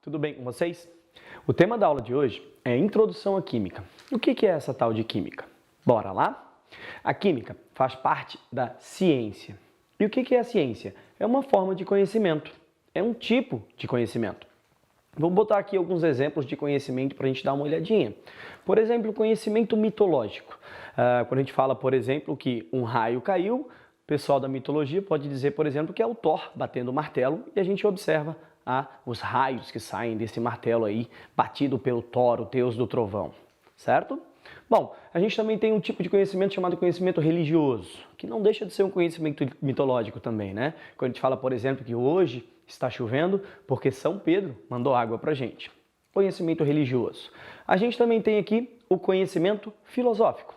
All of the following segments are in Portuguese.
tudo bem com vocês? O tema da aula de hoje é Introdução à Química. O que é essa tal de química? Bora lá? A química faz parte da ciência. E o que é a ciência? É uma forma de conhecimento, é um tipo de conhecimento. Vou botar aqui alguns exemplos de conhecimento para a gente dar uma olhadinha. Por exemplo, conhecimento mitológico. Quando a gente fala, por exemplo, que um raio caiu, o pessoal da mitologia pode dizer, por exemplo, que é o Thor batendo o martelo e a gente observa os raios que saem desse martelo aí, batido pelo Thor, o deus do trovão, certo? Bom, a gente também tem um tipo de conhecimento chamado conhecimento religioso, que não deixa de ser um conhecimento mitológico também, né? Quando a gente fala, por exemplo, que hoje está chovendo porque São Pedro mandou água pra gente. Conhecimento religioso. A gente também tem aqui o conhecimento filosófico,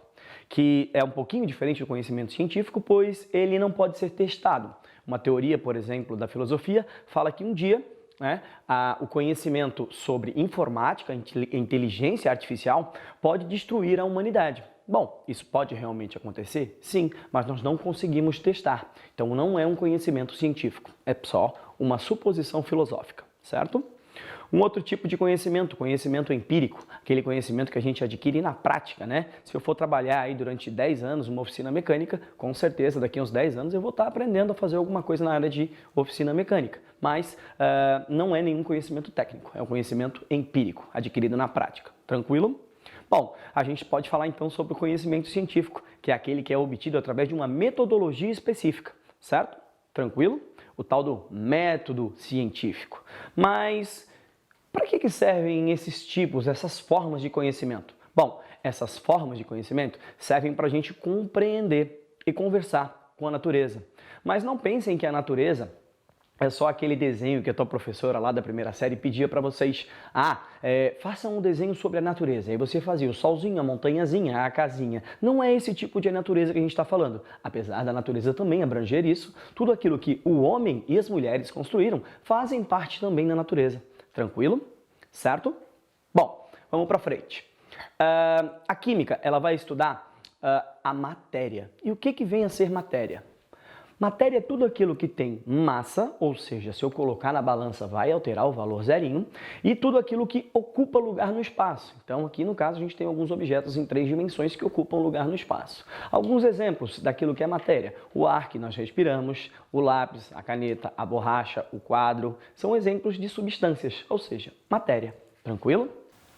que é um pouquinho diferente do conhecimento científico, pois ele não pode ser testado. Uma teoria, por exemplo, da filosofia fala que um dia o conhecimento sobre informática, inteligência artificial, pode destruir a humanidade. Bom, isso pode realmente acontecer? Sim, mas nós não conseguimos testar. Então não é um conhecimento científico, é só uma suposição filosófica, certo? Um outro tipo de conhecimento, conhecimento empírico, aquele conhecimento que a gente adquire na prática, né? Se eu for trabalhar aí durante 10 anos numa oficina mecânica, com certeza daqui a uns 10 anos eu vou estar aprendendo a fazer alguma coisa na área de oficina mecânica. Mas não é nenhum conhecimento técnico, é um conhecimento empírico, adquirido na prática. Tranquilo? Bom, a gente pode falar então sobre o conhecimento científico, que é aquele que é obtido através de uma metodologia específica, certo? Tranquilo? O tal do método científico. Mas para que servem esses tipos, essas formas de conhecimento? Bom, essas formas de conhecimento servem para a gente compreender e conversar com a natureza. Mas não pensem que a natureza é só aquele desenho que a tua professora lá da primeira série pedia para vocês. Façam um desenho sobre a natureza. Aí você fazia o solzinho, a montanhazinha, a casinha. Não é esse tipo de natureza que a gente está falando. Apesar da natureza também abranger isso, tudo aquilo que o homem e as mulheres construíram fazem parte também da natureza. Tranquilo? Certo? Bom, vamos para frente. A química, ela vai estudar a matéria. E o que vem a ser matéria? Matéria é tudo aquilo que tem massa, ou seja, se eu colocar na balança vai alterar o valor zerinho, e tudo aquilo que ocupa lugar no espaço. Então aqui no caso a gente tem alguns objetos em 3 dimensões que ocupam lugar no espaço. Alguns exemplos daquilo que é matéria: o ar que nós respiramos, o lápis, a caneta, a borracha, o quadro, são exemplos de substâncias, ou seja, matéria. Tranquilo?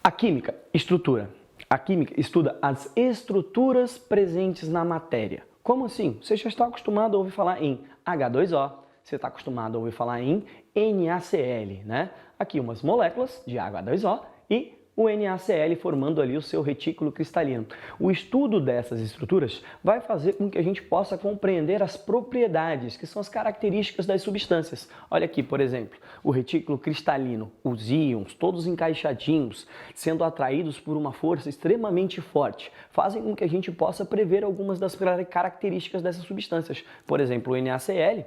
A química, estrutura. A química estuda as estruturas presentes na matéria. Como assim? Você já está acostumado a ouvir falar em H2O, você está acostumado a ouvir falar em NaCl, né? Aqui umas moléculas de H2O e o NaCl formando ali o seu retículo cristalino. O estudo dessas estruturas vai fazer com que a gente possa compreender as propriedades, que são as características das substâncias. Olha aqui, por exemplo, o retículo cristalino, os íons, todos encaixadinhos, sendo atraídos por uma força extremamente forte, fazem com que a gente possa prever algumas das características dessas substâncias. Por exemplo, o NaCl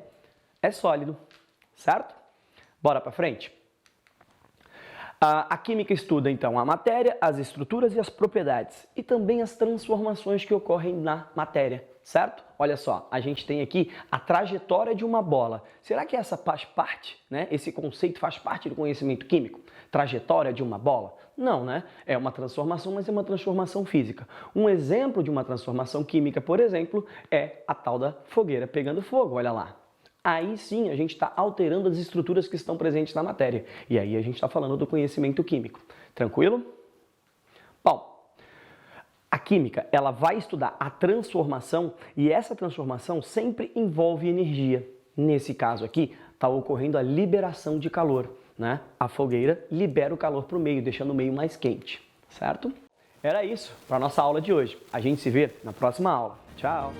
é sólido, certo? Bora para frente? A química estuda, então, a matéria, as estruturas e as propriedades, e também as transformações que ocorrem na matéria, certo? Olha só, a gente tem aqui a trajetória de uma bola. Será que essa faz parte, né? Esse conceito faz parte do conhecimento químico? Trajetória de uma bola? Não, né? É uma transformação, mas é uma transformação física. Um exemplo de uma transformação química, por exemplo, é a tal da fogueira pegando fogo, olha lá. Aí sim a gente está alterando as estruturas que estão presentes na matéria. E aí a gente está falando do conhecimento químico. Tranquilo? Bom, a química ela vai estudar a transformação e essa transformação sempre envolve energia. Nesse caso aqui, está ocorrendo a liberação de calor, né? A fogueira libera o calor para o meio, deixando o meio mais quente, certo? Era isso para a nossa aula de hoje. A gente se vê na próxima aula. Tchau!